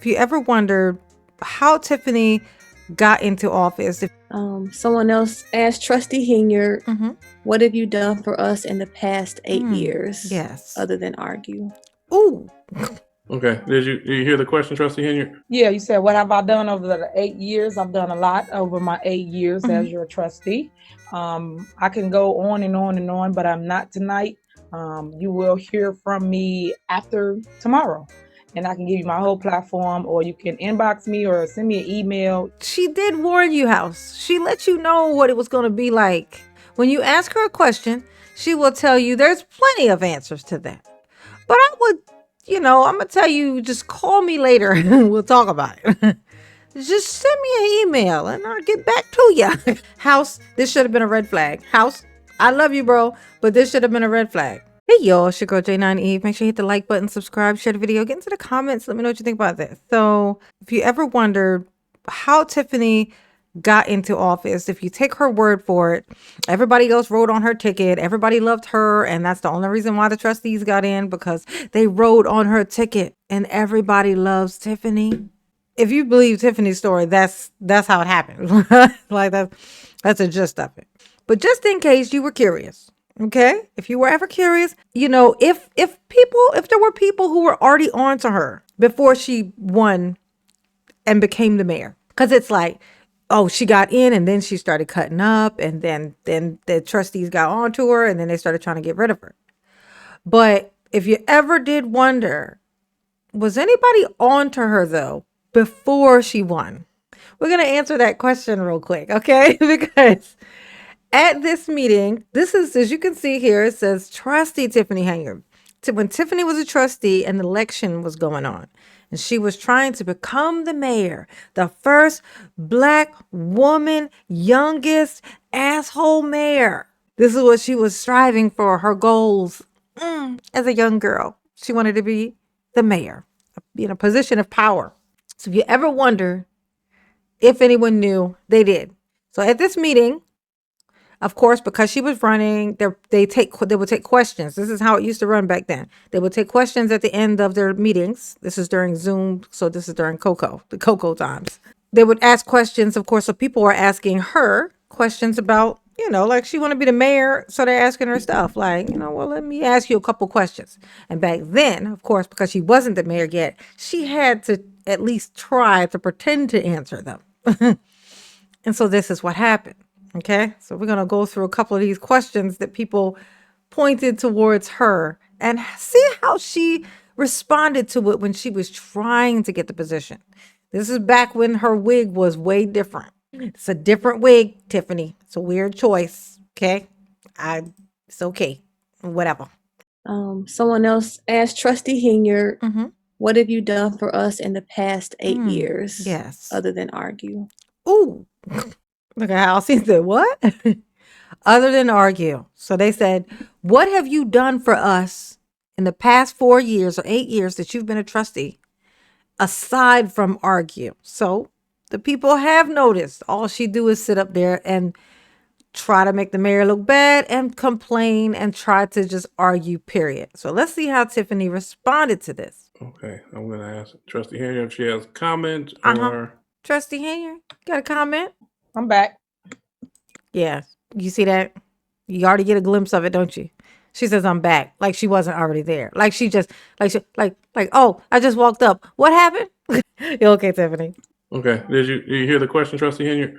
If you ever wondered how Tiffany got into office, Someone else asked Trustee Henyard, Mhm. what have you done for us in the past 8 years? Yes. Other than argue. Ooh. Okay. Did you hear the question, Trustee Henyard? Yeah, you said, what have I done over the 8 years? I've done a lot over my 8 years as your trustee. I can go on and on and on, but I'm not tonight. You will hear from me after tomorrow. And I can give you my whole platform, or you can inbox me or send me an email. She did warn you, House. She let you know what it was going to be like. When you ask her a question, she will tell you there's plenty of answers to that. But I would, I'm going to tell you, just call me later and we'll talk about it. Just send me an email and I'll get back to you. House, this should have been a red flag. House, I love you, bro, but this should have been a red flag. Hey, y'all, it's your girl J9 Eve. Make sure you hit the like button, subscribe, share the video, get into the comments. Let me know what you think about this. So if you ever wondered how Tiffany got into office, if you take her word for it, everybody else wrote on her ticket. Everybody loved her. And that's the only reason why the trustees got in, because they wrote on her ticket and everybody loves Tiffany. If you believe Tiffany's story, that's how it happened. Like that's a gist of it. But just in case you were curious, okay? If you were ever curious, if there were people who were already on to her before she won and became the mayor, because it's like, oh, she got in and then she started cutting up, and then the trustees got on to her and then they started trying to get rid of her. But if you ever did wonder, was anybody on to her though before she won? We're going to answer that question real quick, okay? Because at this meeting, this is, as you can see here, it says Trustee Tiffany Henyard. When Tiffany was a trustee and the election was going on, and she was trying to become the mayor, the first Black woman, youngest asshole mayor. This is what she was striving for, her goals as a young girl. She wanted to be the mayor, be in a position of power. So if you ever wonder if anyone knew, they did. So at this meeting, of course, because she was running, they would take questions. This is how it used to run back then. They would take questions at the end of their meetings. This is during Zoom, so this is during the Coco times. They would ask questions, of course, so people were asking her questions about, like she want to be the mayor, so they're asking her stuff like, well, let me ask you a couple questions. And back then, of course, because she wasn't the mayor yet, she had to at least try to pretend to answer them. And so this is what happened. Okay, so we're going to go through a couple of these questions that people pointed towards her and see how she responded to it when she was trying to get the position. This is back when her wig was way different. It's a different wig, Tiffany. It's a weird choice. Okay, it's okay. Whatever. Someone else asked Trustee Henyard, what have you done for us in the past 8 years? Yes. Other than argue. Ooh. Look at how she said, what? Other than argue. So they said, what have you done for us in the past 4 years or 8 years that you've been a trustee, aside from argue? So the people have noticed all she do is sit up there and try to make the mayor look bad and complain and try to just argue, period. So let's see how Tiffany responded to this. Okay, I'm going to ask Trustee Henyard if she has a comment or... Trustee Henyard, got a comment? I'm back. Yeah, you see that? You already get a glimpse of it, don't you? She says, I'm back. Like she wasn't already there. Like she just, oh, I just walked up. What happened? You okay, Tiffany? Okay. Did you hear the question, Trustee Henyard?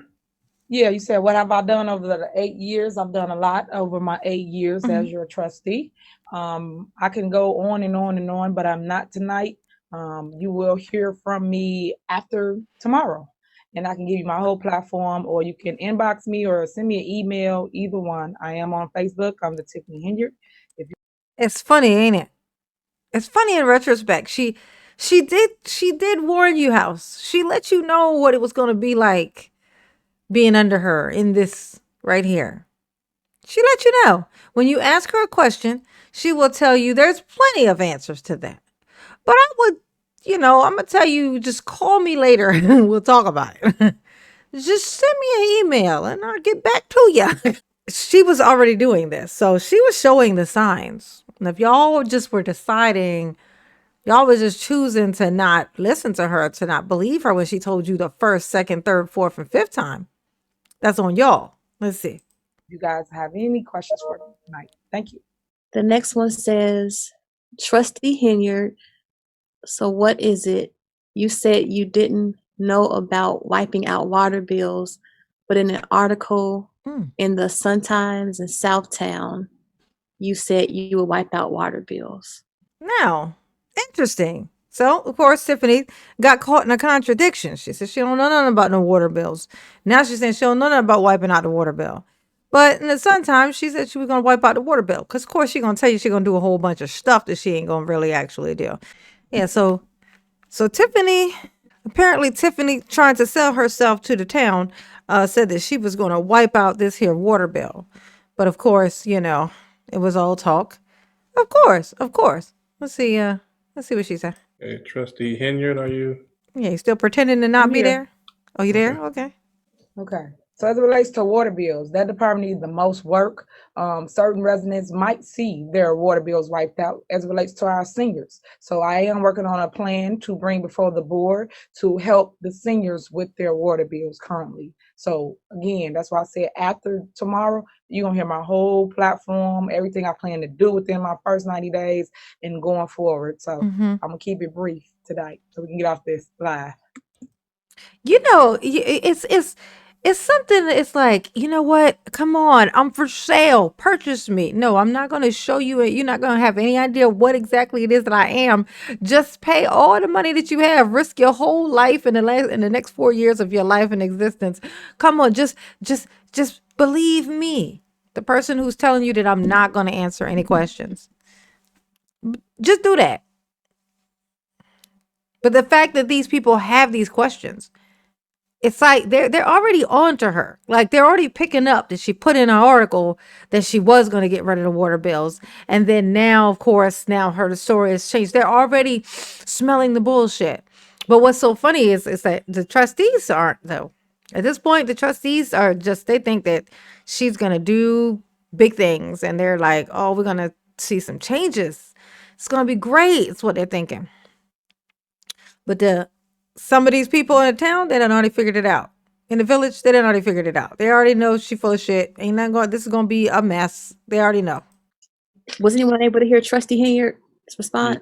Yeah, you said, what have I done over the 8 years? I've done a lot over my 8 years as your trustee. I can go on and on and on, but I'm not tonight. You will hear from me after tomorrow. And I can give you my whole platform, or you can inbox me or send me an email, either one. I am on Facebook. I'm the Tiffany Henyard. It's funny, ain't it? It's funny in retrospect. She did warn you, House. She let you know what it was going to be like being under her in this right here. She let you know. When you ask her a question, she will tell you there's plenty of answers to that. But I would, I'm going to tell you, just call me later and we'll talk about it. Just send me an email and I'll get back to you. She was already doing this. So she was showing the signs. And if y'all just were deciding, Y'all was just choosing to not listen to her, to not believe her when she told you the first, second, third, fourth, and fifth time. That's on y'all. Let's see. You guys have any questions for me tonight? Thank you. The next one says, Trustee Henyard, so what is it? You said you didn't know about wiping out water bills, but in an article in the Sun-Times in Southtown, you said you would wipe out water bills. Now, interesting. So, of course, Tiffany got caught in a contradiction. She said she don't know nothing about no water bills. Now she's saying she don't know nothing about wiping out the water bill. But in the Sun-Times, she said she was going to wipe out the water bill. Because, of course, she's going to tell you she's going to do a whole bunch of stuff that she ain't going to really actually do. Yeah, so Tiffany, apparently Tiffany trying to sell herself to the town, said that she was going to wipe out this here water bill. But, of course, you know, it was all talk. Of course. Let's see what she said. Hey, Trustee Henyard, are you? Yeah, you still pretending to not I'm be here. there? Oh, you there? Okay. Okay. So as it relates to water bills, that department needs the most work. Certain residents might see their water bills wiped out as it relates to our seniors. So I am working on a plan to bring before the board to help the seniors with their water bills currently. So again, that's why I said after tomorrow, you're going to hear my whole platform, everything I plan to do within my first 90 days and going forward. So I'm going to keep it brief tonight so we can get off this live. You know, it's something that it's like, you know what? Come on, I'm for sale. Purchase me. No, I'm not going to show you it. You're not going to have any idea what exactly it is that I am. Just pay all the money that you have. Risk your whole life in the next 4 years of your life and existence. Come on, just believe me. The person who's telling you that I'm not going to answer any questions. Just do that. But the fact that these people have these questions, it's like they're already on to her. Like they're already picking up that she put in an article that she was going to get rid of the water bills. And then now, of course, now her story has changed. They're already smelling the bullshit. But what's so funny is that the trustees aren't, though. At this point, the trustees are just, they think that she's going to do big things. And they're like, oh, we're going to see some changes. It's going to be great. It's what they're thinking. But some of these people in the town, they done already figured it out. In the village, they done already figured it out. They already know she full of shit. Ain't nothing going. This is gonna be a mess. They already know. Was anyone able to hear Trustee Henyard's response?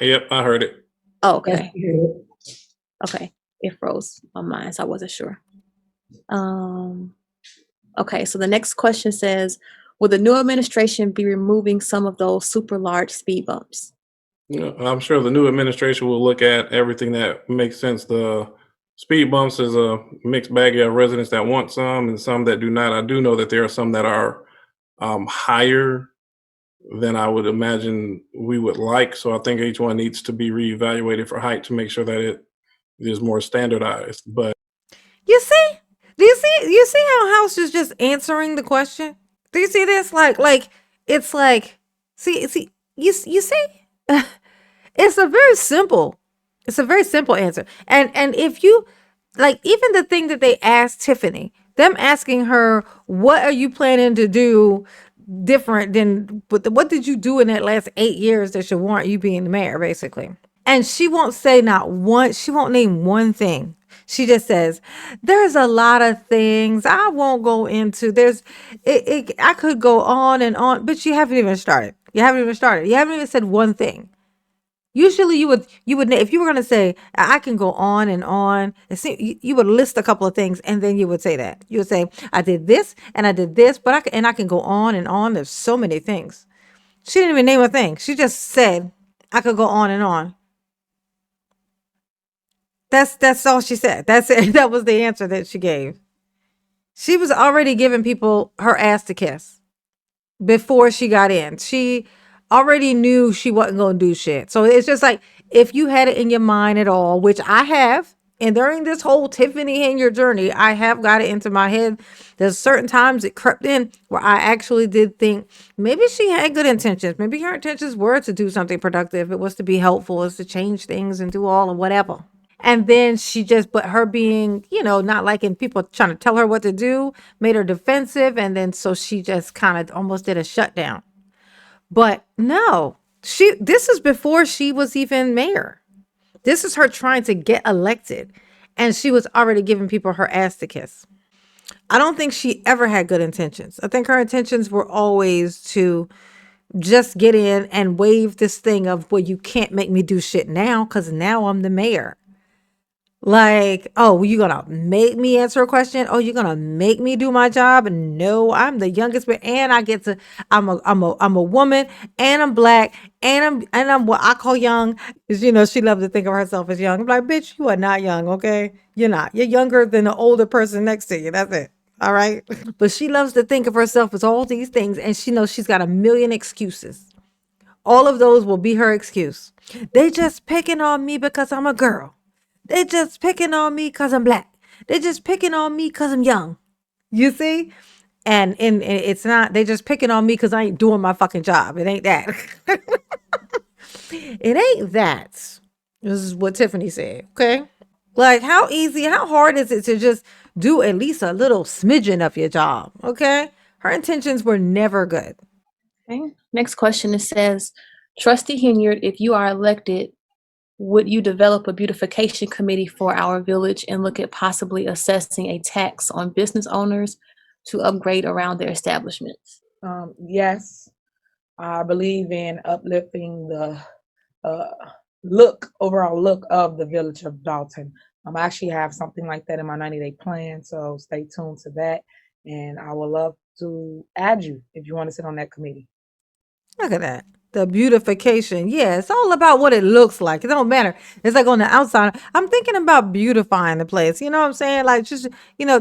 Yep, I heard it. Oh, okay. Okay. It froze on mine, so I wasn't sure. Okay, so the next question says, will the new administration be removing some of those super large speed bumps? You know, I'm sure the new administration will look at everything that makes sense. The speed bumps is a mixed bag. You have residents that want some and some that do not. I do know that there are some that are higher than I would imagine we would like. So I think each one needs to be reevaluated for height to make sure that it is more standardized. But You see? You see how House is just answering the question? Do you see this? Like it's like see you see? It's a very simple answer. And if you like, even the thing that they asked Tiffany, them asking her, what are you planning to do different than what did you do in that last 8 years that should warrant you being the mayor, basically? And she won't say she won't name one thing. She just says, there's a lot of things I won't go into. I could go on and on, but you haven't even started. You haven't even said one thing. Usually you would, if you were going to say, I can go on and on, you would list a couple of things and then you would say that. You would say, I did this and I did this, but I can go on and on. There's so many things. She didn't even name a thing. She just said, I could go on and on. That's all she said. That's it. That was the answer that she gave. She was already giving people her ass to kiss before she got in. She already knew she wasn't going to do shit. So it's just like, if you had it in your mind at all, which I have, and during this whole Tiffany Henyard journey, I have got it into my head. There's certain times it crept in where I actually did think maybe she had good intentions. Maybe her intentions were to do something productive. It was to be helpful, it was to change things and do all of whatever. And then but her being, not liking people trying to tell her what to do made her defensive. And then so she just kind of almost did a shutdown. But no, This is before she was even mayor. This is her trying to get elected, and she was already giving people her ass to kiss. I don't think she ever had good intentions. I think her intentions were always to just get in and wave this thing of, well, you can't make me do shit now because now I'm the mayor. Like, oh, you gonna make me answer a question? Oh, you're gonna make me do my job? No, I'm the youngest, but and I get to. I'm a woman, and I'm black, and I'm what I call young. Is she loves to think of herself as young. I'm like, bitch, you are not young, okay? You're not. You're younger than the older person next to you. That's it. All right. But she loves to think of herself as all these things, and she knows she's got a million excuses. All of those will be her excuse. They just picking on me because I'm a girl. They just picking on me because I'm black. They just picking on me because I'm young. You see? And it's not, they just picking on me because I ain't doing my fucking job. It ain't that. It ain't that. This is what Tiffany said. Okay. Like, how hard is it to just do at least a little smidgen of your job? Okay. Her intentions were never good. Okay. Next question, it says, Trustee Henyard, if you are elected, would you develop a beautification committee for our village and look at possibly assessing a tax on business owners to upgrade around their establishments? Yes, I believe in uplifting the overall look of the village of Dalton. I actually have something like that in my 90-day plan, so stay tuned to that. And I would love to add you if you want to sit on that committee. Look at that. The beautification. Yeah, it's all about what it looks like. It don't matter. It's like on the outside. I'm thinking about beautifying the place. You know what I'm saying? Like just,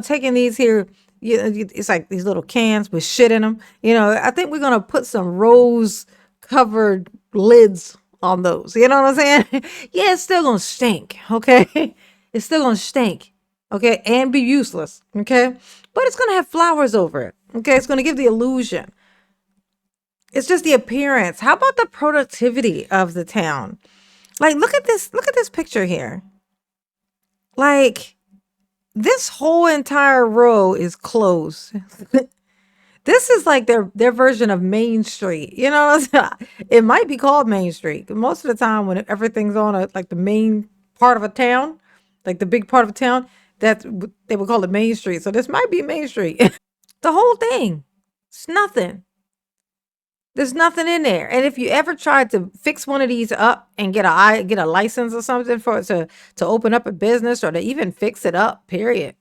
taking these here, it's like these little cans with shit in them. I think we're going to put some rose covered lids on those. You know what I'm saying? Yeah, it's still going to stink. Okay. It's still going to stink. Okay. And be useless. Okay. But it's going to have flowers over it. Okay. It's going to give the illusion. It's just the appearance. How about the productivity of the town? Like, look at this picture here. Like, this whole entire row is closed. This is like their version of Main Street. You know what I'm saying? It might be called Main Street. Most of the time when everything's on like the main part of a town, like the big part of a town, they would call it Main Street. So this might be Main Street. The whole thing. It's nothing. There's nothing in there. And if you ever tried to fix one of these up and get a license or something to open up a business or to even fix it up, period.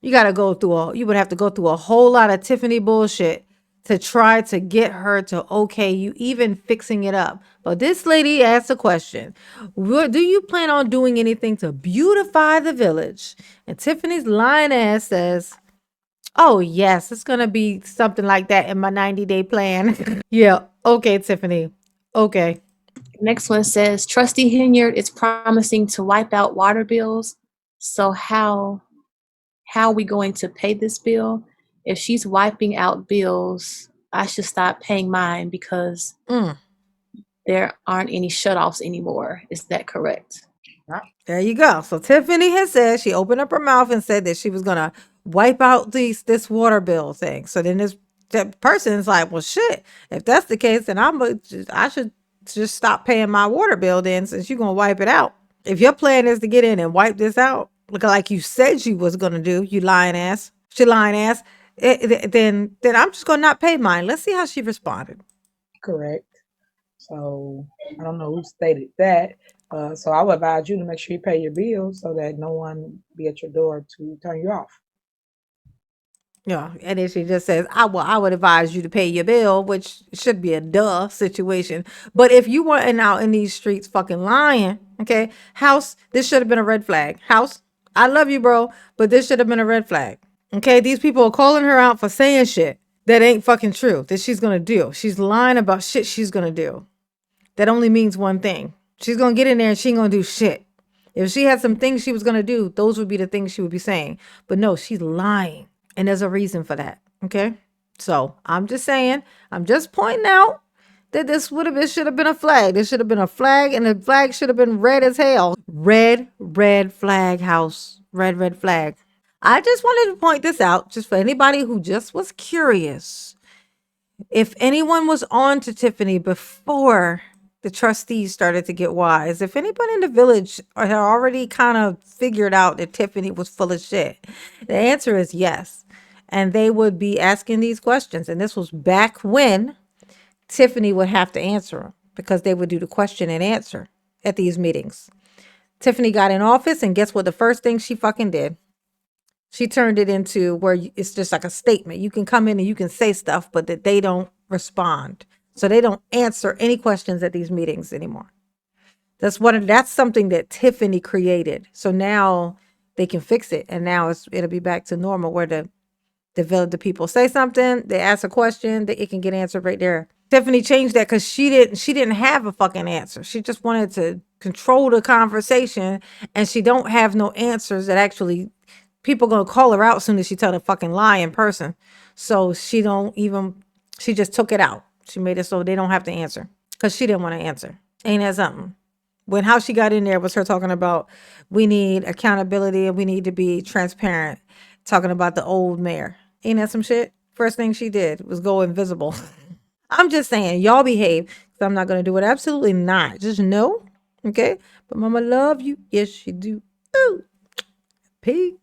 You would have to go through a whole lot of Tiffany bullshit to try to get her to okay you even fixing it up. But this lady asked a question. Do you plan on doing anything to beautify the village? And Tiffany's lying ass says, oh, yes, it's going to be something like that in my 90-day plan. Yeah. Okay, Tiffany. Okay. Next one says, Trustee Henyard is promising to wipe out water bills. So how are we going to pay this bill? If she's wiping out bills, I should stop paying mine because there aren't any shutoffs anymore. Is that correct? There you go. So Tiffany has said, she opened up her mouth and said that she was going to wipe out this water bill thing. So then that person's like, well, shit, if that's the case, then I should just stop paying my water bill then, since you're going to wipe it out. If your plan is to get in and wipe this out, like you said you was going to do, you lying ass, then I'm just going to not pay mine. Let's see how she responded. Correct. So I don't know who stated that. So I would advise you to make sure you pay your bills so that no one be at your door to turn you off. Yeah, and then she just says, I would advise you to pay your bill, which should be a duh situation. But if you weren't out in these streets fucking lying, okay, house, this should have been a red flag. House, I love you, bro, but this should have been a red flag. Okay, these people are calling her out for saying shit that ain't fucking true, that she's gonna do. She's lying about shit she's gonna do. That only means one thing. She's gonna get in there and she ain't gonna do shit. If she had some things she was gonna do, those would be the things she would be saying. But no, she's lying. And there's a reason for that. Okay. So I'm just saying, I'm just pointing out that this should have been a flag. This should have been a flag, and the flag should have been red as hell. Red flag, house. Red flag. I just wanted to point this out just for anybody who just was curious. If anyone was on to Tiffany before the trustees started to get wise, if anybody in the village had already kind of figured out that Tiffany was full of shit, the answer is yes. And they would be asking these questions. And this was back when Tiffany would have to answer them because they would do the question and answer at these meetings. Tiffany got in office, and guess what? The first thing she fucking did, she turned it into where it's just like a statement. You can come in and you can say stuff, but that they don't respond. So they don't answer any questions at these meetings anymore. That's something that Tiffany created. So now they can fix it, and now it'll be back to normal where the people say something, they ask a question, that it can get answered right there. Tiffany changed that because she didn't have a fucking answer. She just wanted to control the conversation, and she don't have no answers that actually people gonna call her out as soon as she tell the fucking lie in person. So she just took it out. She made it so they don't have to answer because she didn't want to answer. Ain't that something? When how she got in there was her talking about we need accountability and we need to be transparent, talking about the old mayor. Ain't that some shit? First thing she did was go invisible. I'm just saying, y'all behave, because I'm not going to do it. Absolutely not. Just know, okay? But mama love you. Yes, she do. Ooh. Peace.